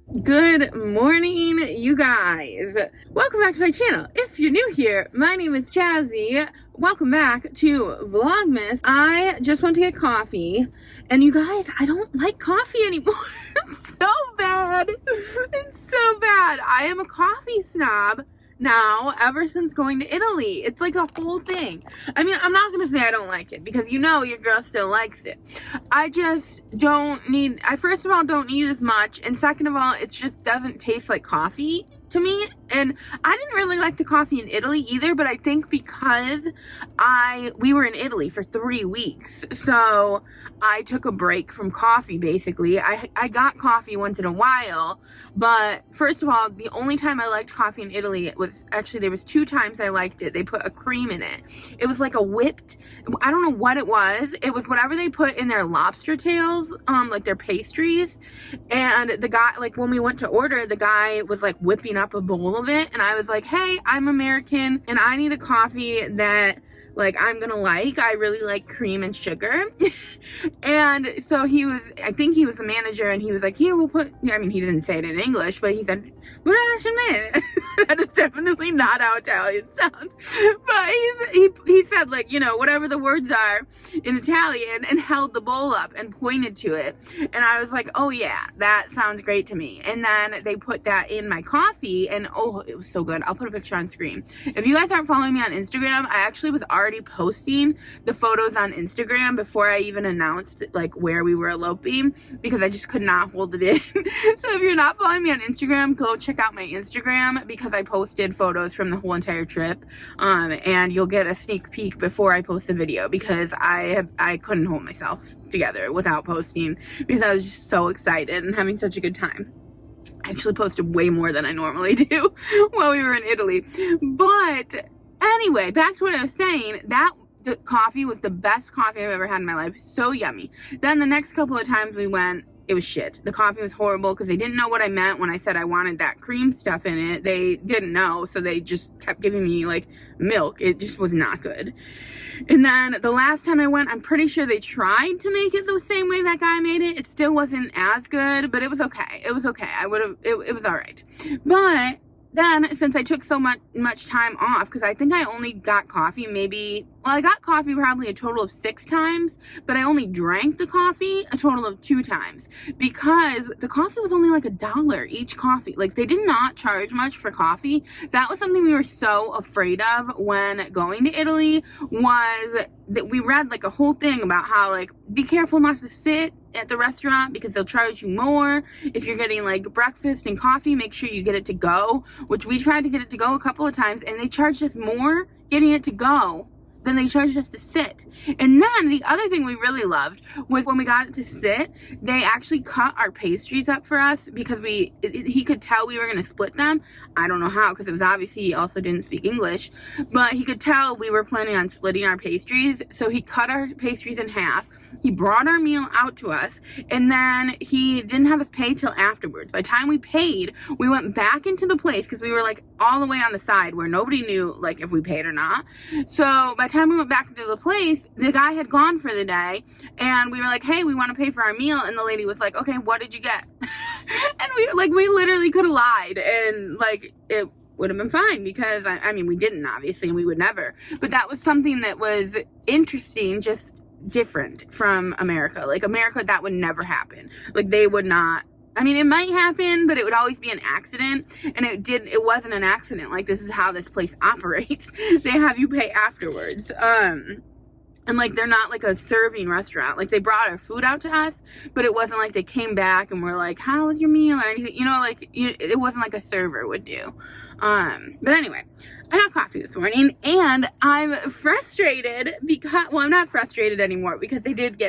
Good morning, you guys. Welcome back to my channel. If you're new here, my name is Jazzy. Welcome back to Vlogmas. I just went to get coffee, and you guys, I don't like coffee anymore. It's so bad. It's so bad. I am a coffee snob now ever since going to Italy. It's like a whole thing. I mean, I'm not gonna say I don't like it because you know your girl still likes it. I just don't need, I first of all don't need as much, and second of all, it just doesn't taste like coffee to me. And I didn't really like the coffee in Italy either, but I think because we were in Italy for 3 weeks, so I took a break from coffee basically. I got coffee once in a while, but first of all, the only time I liked coffee in Italy, it was actually, there was 2 times I liked it. They put a cream in it. It was like a whipped, I don't know what it was. It was whatever they put in their lobster tails, like their pastries. And the guy, like when we went to order, the guy was like whipping up a bowl of it, and I was like, hey, I'm American and I need a coffee that like I'm gonna like. I really like cream and sugar. And so he was, I think he was a manager, and he was like, here, we'll put, I mean, he didn't say it in English, but he said, that is definitely not how Italian sounds. But he said, like, you know, whatever the words are in Italian, and held the bowl up and pointed to it. And I was like, oh yeah, that sounds great to me. And then they put that in my coffee, and oh, it was so good. I'll put a picture on screen. If you guys aren't following me on Instagram, I actually was already posting the photos on Instagram before I even announced like where we were eloping, because I just could not hold it in. So if you're not following me on Instagram, go check out my Instagram, because I posted photos from the whole entire trip, and you'll get a sneak peek before I post the video, because I couldn't hold myself together without posting, because I was just so excited and having such a good time. I actually posted way more than I normally do while we were in Italy. But anyway, back to what I was saying, the coffee was the best coffee I've ever had in my life. So yummy. Then the next couple of times we went, it was shit. The coffee was horrible because they didn't know what I meant when I said I wanted that cream stuff in it. They didn't know, so they just kept giving me like milk. It just was not good. And then the last time I went, I'm pretty sure they tried to make it the same way that guy made it. It still wasn't as good, but it was okay. It was okay. It was all right. But then, since I took so much time off, because I think I only got coffee I got coffee probably a total of 6 times, but I only drank the coffee a total of 2 times, because the coffee was only like $1 each coffee. Like, they did not charge much for coffee. That was something we were so afraid of when going to Italy, was that we read like a whole thing about how, like, be careful not to sit at the restaurant because they'll charge you more. If you're getting like breakfast and coffee, make sure you get it to go, which we tried to get it to go a couple of times, and they charged us more getting it to go than they charged us to sit. And then the other thing we really loved was when we got it to sit, they actually cut our pastries up for us, because he could tell we were going to split them. I don't know how, because it was obviously he also didn't speak English, but he could tell we were planning on splitting our pastries. So he cut our pastries in half. He brought our meal out to us, and then he didn't have us pay till afterwards. By the time we paid, we went back into the place, because we were like all the way on the side where nobody knew like if we paid or not. So by the time we went back into the place, the guy had gone for the day, and we were like, hey, we want to pay for our meal, and the lady was like, okay, what did you get? And we literally could have lied, and like it would have been fine, because I mean, we didn't, obviously, and we would never, but that was something that was interesting, just different from America. Like, America, that would never happen. Like, they would not, I mean, it might happen, but it would always be an accident, and it wasn't an accident. Like, this is how this place operates. They have you pay afterwards. And like, they're not like a serving restaurant. Like, they brought our food out to us, but it wasn't like they came back and were like, how was your meal or anything, you know, like, it wasn't like a server would do. But anyway, I got coffee this morning, and I'm frustrated because, well, I'm not frustrated anymore, because they did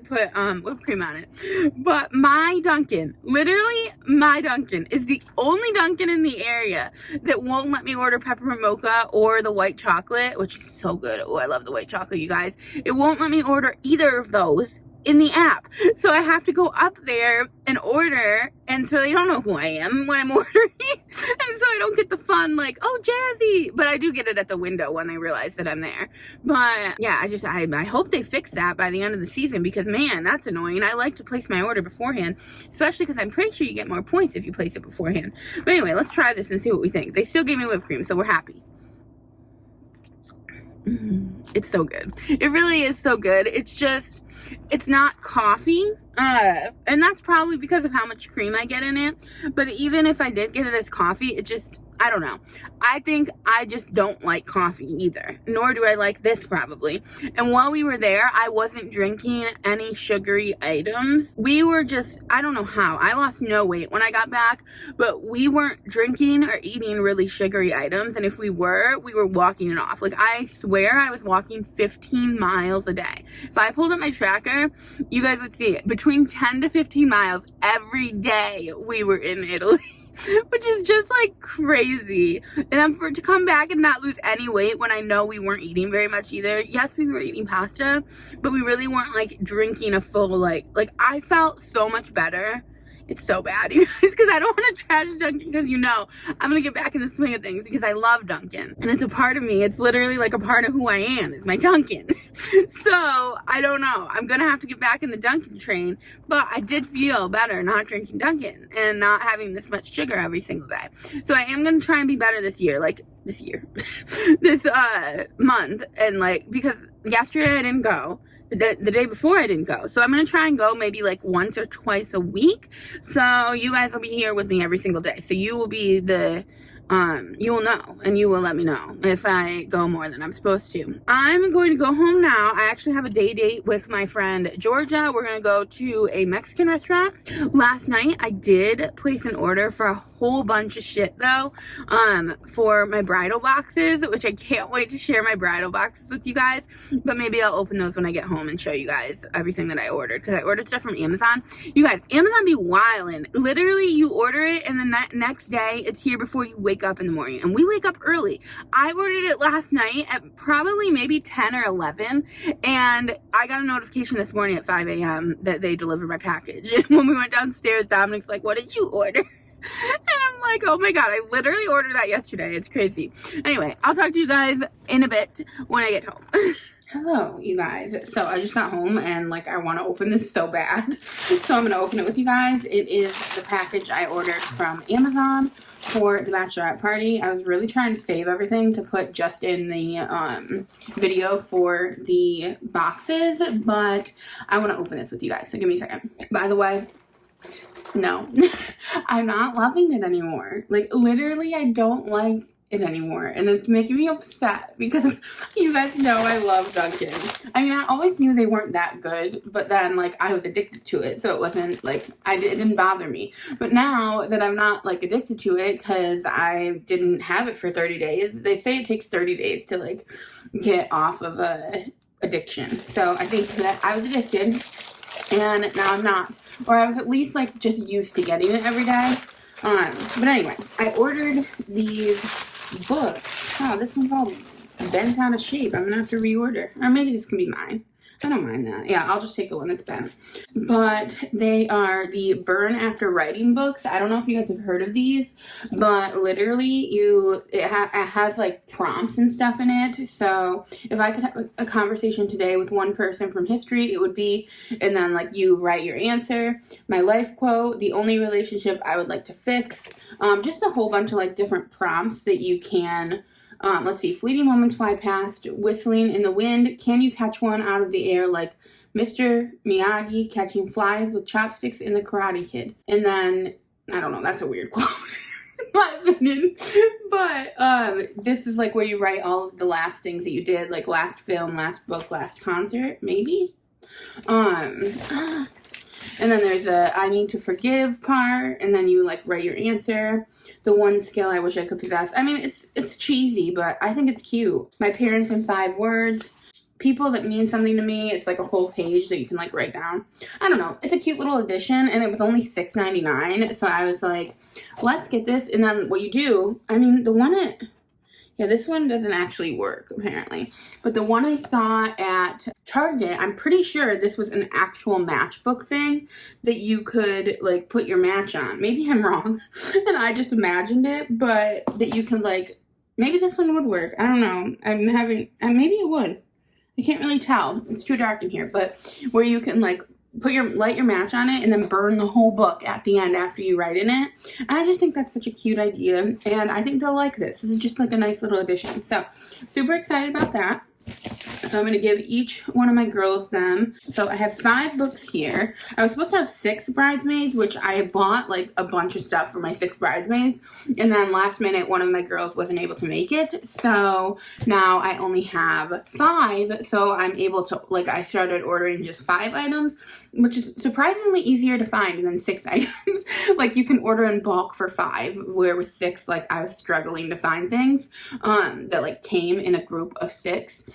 put whipped cream on it. But my Dunkin', literally my Dunkin', is the only Dunkin' in the area that won't let me order peppermint mocha or the white chocolate, which is so good. Oh, I love the white chocolate, you guys. It won't let me order either of those in the app. So I have to go up there and order, and so they don't know who I am when I'm ordering. And so I don't get the fun, like, oh, Jazzy. But I do get it at the window when they realize that I'm there. But yeah, I hope they fix that by the end of the season, because man, that's annoying. I like to place my order beforehand, especially because I'm pretty sure you get more points if you place it beforehand. But anyway, let's try this and see what we think. They still gave me whipped cream, so we're happy. It's so good. It really is so good. It's not coffee, and that's probably because of how much cream I get in it. But even if I did get it as coffee, I don't know. I think I just don't like coffee either, nor do I like this probably. And while we were there, I wasn't drinking any sugary items. We were I don't know how. I lost no weight when I got back, but we weren't drinking or eating really sugary items. And if we were walking it off. Like, I swear I was walking 15 miles a day. If I pulled up my tracker, you guys would see it. Between 10 to 15 miles every day we were in Italy. Which is just like crazy. And to come back and not lose any weight when I know we weren't eating very much either. Yes, we were eating pasta, but we really weren't like drinking a full like I felt so much better. It's so bad, you guys, because I don't want to trash Dunkin', because you know I'm going to get back in the swing of things because I love Dunkin'. And it's a part of me. It's literally like a part of who I am. It's my Dunkin'. So, I don't know. I'm going to have to get back in the Dunkin' train. But I did feel better not drinking Dunkin' and not having this much sugar every single day. So, I am going to try and be better this month. And like, because yesterday I didn't go. The day before I didn't go. So I'm going to try and go maybe like once or twice a week. So you guys will be here with me every single day. So you will be you will know, and you will let me know if I go more than I'm supposed to. I'm going to go home now. I actually have a day date with my friend Georgia. We're going to go to a Mexican restaurant. Last night, I did place an order for a whole bunch of shit, though, for my bridal boxes, which I can't wait to share my bridal boxes with you guys. But maybe I'll open those when I get home and show you guys everything that I ordered, because I ordered stuff from Amazon. You guys, Amazon be wildin'. Literally, you order it, and the next day, it's here before you wake up in the morning. And we wake up early. I ordered it last night at probably maybe 10 or 11, and I got a notification this morning at 5 a.m. that they delivered my package. And when we went downstairs, Dominic's like, what did you order? And I'm like, oh my god, I literally ordered that yesterday. It's crazy. Anyway, I'll talk to you guys in a bit when I get home. Hello, you guys. So I just got home and like I want to open this so bad. So I'm going to open it with you guys. It is the package I ordered from Amazon for the bachelorette party. I was really trying to save everything to put just in the video for the boxes, but I want to open this with you guys. So give me a second. By the way, no, I'm not loving it anymore. Like literally, I don't like it anymore, and it's making me upset because you guys know I love Dunkin'. I mean, I always knew they weren't that good, but then like I was addicted to it, so it wasn't like it didn't bother me. But now that I'm not like addicted to it because I didn't have it for 30 days, they say it takes 30 days to like get off of a addiction. So I think that I was addicted, and now I'm not, or I was at least like just used to getting it every day. But anyway, I ordered these books. Oh, this one's all bent out of shape. I'm gonna have to reorder. Or maybe this can be mine. I don't mind that. Yeah, I'll just take the one that's bent. But they are the Burn After Writing books. I don't know if you guys have heard of these, but literally it has like prompts and stuff in it. So if I could have a conversation today with one person from history, it would be, and then like you write your answer, my life quote, the only relationship I would like to fix, just a whole bunch of like different prompts that you can. Let's see, fleeting moments fly past, whistling in the wind, can you catch one out of the air like Mr. Miyagi catching flies with chopsticks in The Karate Kid? And then, I don't know, that's a weird quote, in my opinion, but this is like where you write all of the last things that you did, like last film, last book, last concert, maybe? And then there's a I need to forgive part, and then you like write your answer. The one skill I wish I could possess. I mean, it's cheesy, but I think it's cute. My parents in 5 words. People that mean something to me. It's like a whole page that you can like write down. I don't know. It's a cute little edition, and it was only $6.99. So I was like, let's get this. And then what you do, I mean, the one at Yeah, this one doesn't actually work, apparently. But the one I saw at Target, I'm pretty sure this was an actual matchbook thing that you could, like, put your match on. Maybe I'm wrong, and I just imagined it, but that you can, like, maybe this one would work. I don't know. Maybe it would. I can't really tell. It's too dark in here, but where you can, like, light your match on it and then burn the whole book at the end after you write in it. And I just think that's such a cute idea, and I think they'll like this. This is just like a nice little addition. So super excited about that. So I'm going to give each one of my girls them. So I have 5 books here. I was supposed to have 6 bridesmaids, which I bought like a bunch of stuff for my 6 bridesmaids. And then last minute, one of my girls wasn't able to make it. So now I only have 5. So I'm able to, like, I started ordering just 5 items, which is surprisingly easier to find than 6 items. Like, you can order in bulk for 5, where with 6, like, I was struggling to find things that, like, came in a group of 6.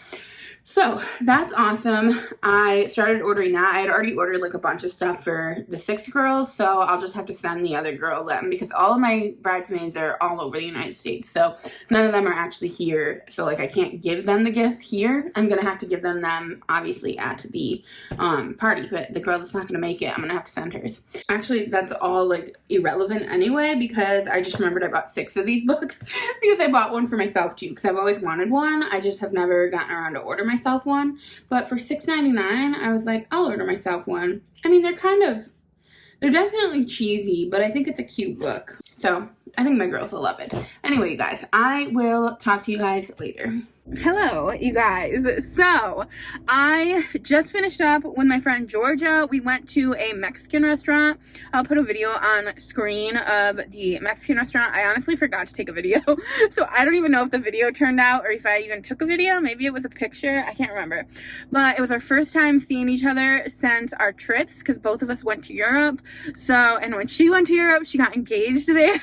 So that's awesome. I started ordering that. I had already ordered like a bunch of stuff for the 6 girls, so I'll just have to send the other girl them, because all of my bridesmaids are all over the United States, so none of them are actually here. So like, I can't give them the gifts here. I'm gonna have to give them obviously at the party, but the girl that's not gonna make it, I'm gonna have to send hers. Actually, that's all like irrelevant anyway, because I just remembered I bought 6 of these books because I bought one for myself too, because I've always wanted one. I just have never gotten around to order myself one, but for $6.99 I was like, I'll order myself one. I mean, they're definitely cheesy, but I think it's a cute book, so I think my girls will love it. Anyway, you guys, I will talk to you guys later. Hello, you guys. So, I just finished up with my friend Georgia. We went to a Mexican restaurant. I'll put a video on screen of the Mexican restaurant. I honestly forgot to take a video, so I don't even know if the video turned out or if I even took a video. Maybe it was a picture. I can't remember. But it was our first time seeing each other since our trips, because both of us went to Europe. So, and when she went to Europe, she got engaged there.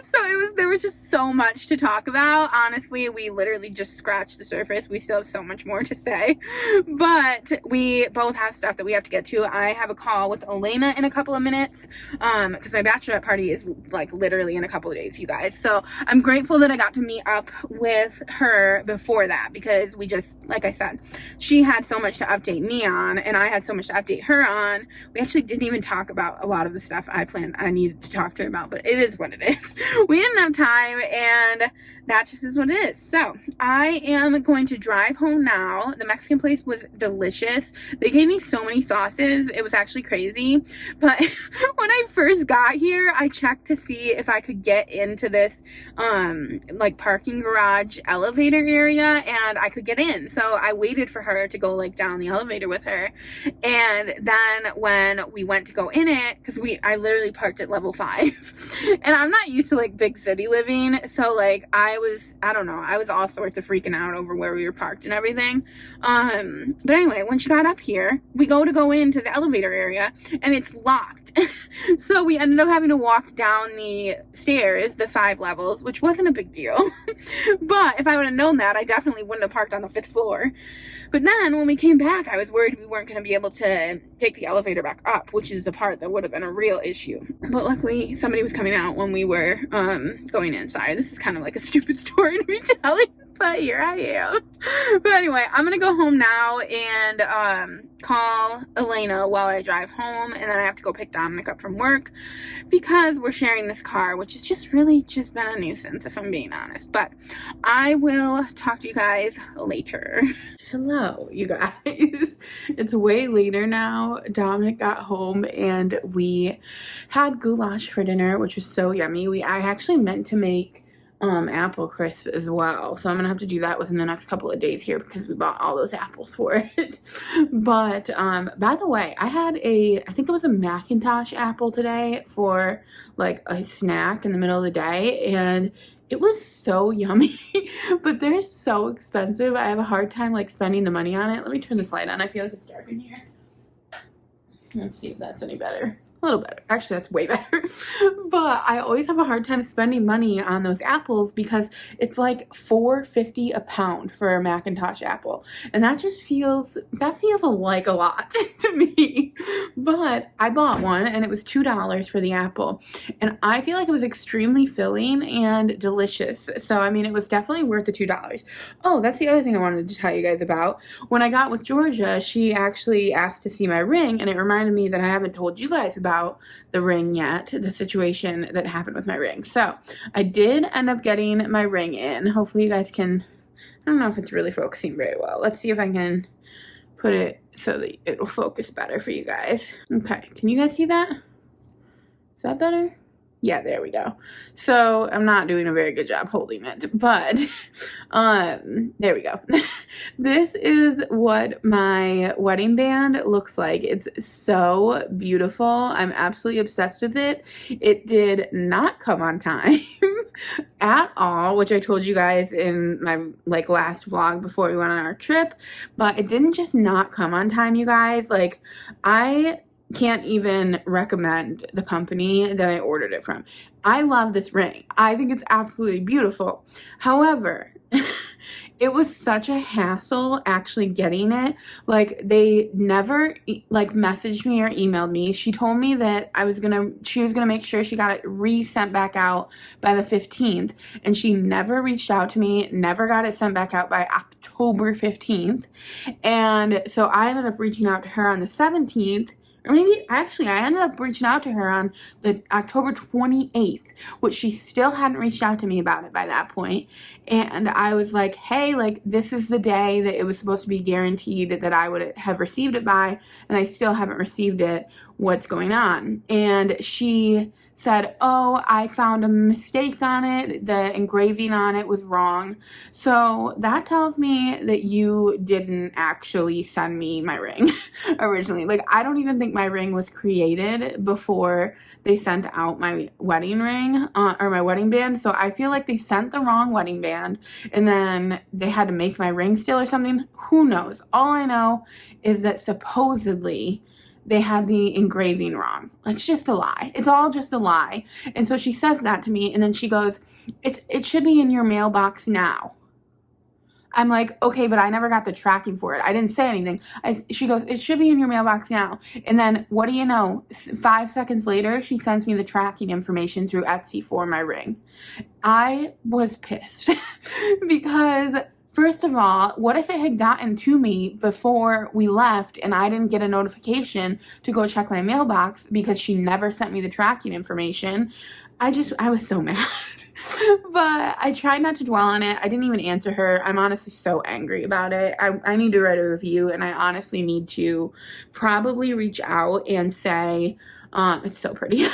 So there was just so much to talk about. Honestly, we literally just scratched the surface. We still have so much more to say, but we both have stuff that we have to get to. I have a call with Elena in a couple of minutes, because my bachelorette party is like literally in a couple of days, you guys. So I'm grateful that I got to meet up with her before that, because we just, like I said, she had so much to update me on, and I had so much to update her on. We actually didn't even talk about a lot of the stuff I needed to talk to her about, but it is what it is. We didn't have time, and that just is what it is. So I am going to drive home now. The Mexican place was delicious. They gave me so many sauces. It was actually crazy. But when I first got here, I checked to see if I could get into this like parking garage elevator area, and I could get in. So I waited for her to go like down the elevator with her. And then when we went to go in it, because I literally parked at level 5. And I'm not used to like big city living, so like I was all sorts of freaking out over where we were parked and everything. But anyway, when she got up here, we go into the elevator area and it's locked. So we ended up having to walk down the stairs, the 5 levels, which wasn't a big deal. But if I would have known that, I definitely wouldn't have parked on the 5th floor. But then when we came back, I was worried we weren't going to be able to take the elevator back up, which is the part that would have been a real issue. But luckily, somebody was coming out when we were going in. Sorry, this is kind of like a stupid story to be telling, but here I am. But anyway, I'm gonna go home now and call Elena while I drive home, and then I have to go pick Dominic up from work because we're sharing this car, which is just really just been a nuisance, if I'm being honest. But I will talk to you guys later. Hello, you guys. It's way later now. Dominic got home and we had goulash for dinner, which was so yummy. I actually meant to make apple crisp as well, so I'm gonna have to do that within the next couple of days here because we bought all those apples for it. But by the way, I had I think it was a Macintosh apple today for like a snack in the middle of the day, and it was so yummy. But they're so expensive. I have a hard time like spending the money on it. Let me turn this light on. I feel like it's dark in here. Let's see if that's any better. A little better. Actually, that's way better. But I always have a hard time spending money on those apples because it's like $4.50 a pound for a Macintosh apple. And that just feels like a lot to me. But I bought one and it was $2 for the apple. And I feel like it was extremely filling and delicious. So, I mean, it was definitely worth the $2. Oh, that's the other thing I wanted to tell you guys about. When I got with Georgia, she actually asked to see my ring, and it reminded me that I haven't told you guys about the ring yet, the situation that happened with my ring. So I did end up getting my ring in. Hopefully you guys can, I don't know if it's really focusing very well. Let's see if I can put it so that it'll focus better for you guys. Okay, can you guys see that? Is that better? Yeah, there we go. So I'm not doing a very good job holding it, but there we go. This is what my wedding band looks like. It's so beautiful. I'm absolutely obsessed with it. It did not come on time at all, which I told you guys in my last vlog before we went on our trip, but it didn't just not come on time, you guys. Like, I can't even recommend the company that I ordered it from. I love this ring. I think it's absolutely beautiful. However, it was such a hassle actually getting it. Like, they never messaged me or emailed me. She told me that she was gonna make sure she got it resent back out by the 15th, and she never reached out to me, never got it sent back out by October 15th. And so I ended up reaching out to her on the 17th. Or maybe, actually, I ended up reaching out to her on the October 28th, which she still hadn't reached out to me about it by that point. And I was like, hey, this is the day that it was supposed to be guaranteed that I would have received it by, and I still haven't received it. What's going on? And she said, oh, I found a mistake on it. The engraving on it was wrong. So that tells me that you didn't actually send me my ring originally. I don't even think my ring was created before they sent out my wedding ring or my wedding band. So I feel like they sent the wrong wedding band and then they had to make my ring still or something. Who knows? All I know is that supposedly they had the engraving wrong. It's just a lie. It's all just a lie. And so she says that to me, and then she goes, it should be in your mailbox now. I'm like, okay, but I never got the tracking for it. I didn't say anything. She goes, it should be in your mailbox now. And then, what do you know? 5 seconds later, she sends me the tracking information through Etsy for my ring. I was pissed because, first of all, what if it had gotten to me before we left and I didn't get a notification to go check my mailbox because she never sent me the tracking information? I was so mad. But I tried not to dwell on it. I didn't even answer her. I'm honestly so angry about it. I need to write a review, and I honestly need to probably reach out and say, it's so pretty.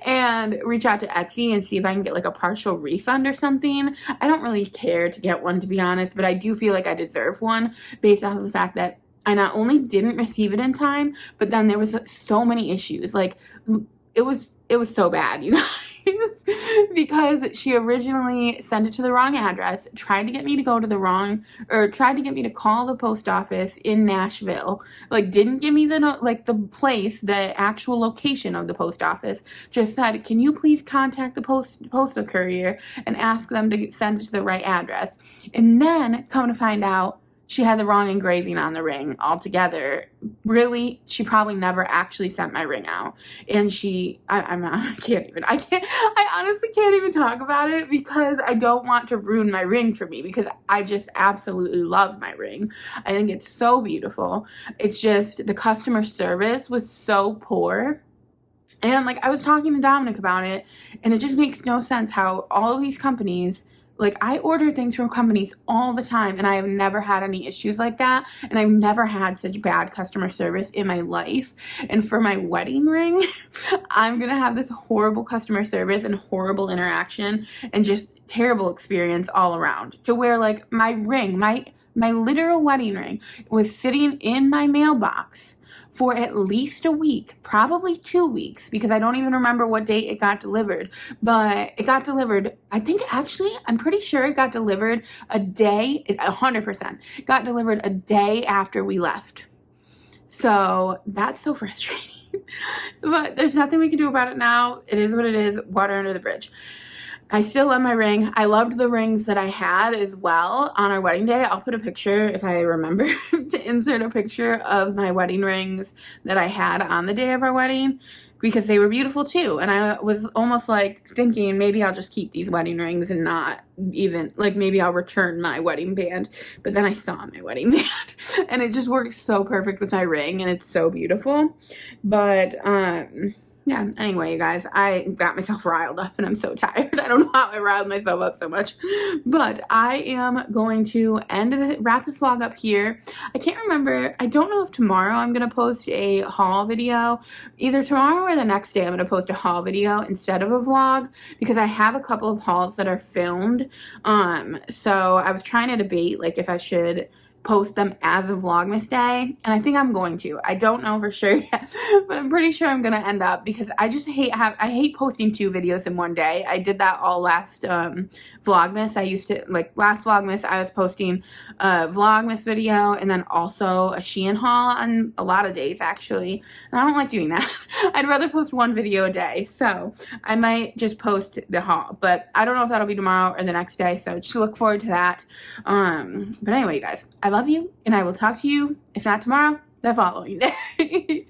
And reach out to Etsy and see if I can get a partial refund or something. I don't really care to get one, to be honest, but I do feel like I deserve one based off of the fact that I not only didn't receive it in time, but then there was so many issues. It was so bad, you guys, because she originally sent it to the wrong address, tried to get me to go to tried to get me to call the post office in Nashville, didn't give me the place, the actual location of the post office, just said, can you please contact the postal courier and ask them to send it to the right address? And then come to find out, she had the wrong engraving on the ring altogether. Really, she probably never actually sent my ring out. And I honestly can't even talk about it because I don't want to ruin my ring for me, because I just absolutely love my ring. I think it's so beautiful. It's just the customer service was so poor. And I was talking to Dominic about it, and it just makes no sense how all of these companies, I order things from companies all the time, and I have never had any issues like that, and I've never had such bad customer service in my life. And for my wedding ring, I'm gonna have this horrible customer service and horrible interaction and just terrible experience all around, to where my ring, my literal wedding ring was sitting in my mailbox for at least a week, probably 2 weeks, because I don't even remember what date it got delivered, but it got delivered, I'm pretty sure it got delivered 100%, got delivered a day after we left. So that's so frustrating. But there's nothing we can do about it now. It is what it is. Water under the bridge. I still love my ring. I loved the rings that I had as well on our wedding day. I'll put a picture, if I remember, to insert a picture of my wedding rings that I had on the day of our wedding, because they were beautiful too. And I was almost like thinking maybe I'll just keep these wedding rings and not even, like, maybe I'll return my wedding band. But then I saw my wedding band and it just works so perfect with my ring and it's so beautiful. But, yeah, anyway, you guys, I got myself riled up and I'm so tired. I don't know how I riled myself up so much. But I am going to wrap this vlog up here. I can't remember. I don't know if tomorrow I'm going to post a haul video. Either tomorrow or the next day I'm going to post a haul video instead of a vlog, because I have a couple of hauls that are filmed. So I was trying to debate, like, if I should post them as a Vlogmas day, and I think I'm going to. I don't know for sure yet, but I'm pretty sure I'm gonna end up, because I just hate posting 2 videos in one day. I did that all last Vlogmas. I used to, like, last Vlogmas I was posting a Vlogmas video and then also a Shein haul on a lot of days actually, and I don't like doing that. I'd rather post 1 video a day, so I might just post the haul, but I don't know if that'll be tomorrow or the next day, so just look forward to that. But anyway, you guys, I love you, and I will talk to you, if not tomorrow, the following day.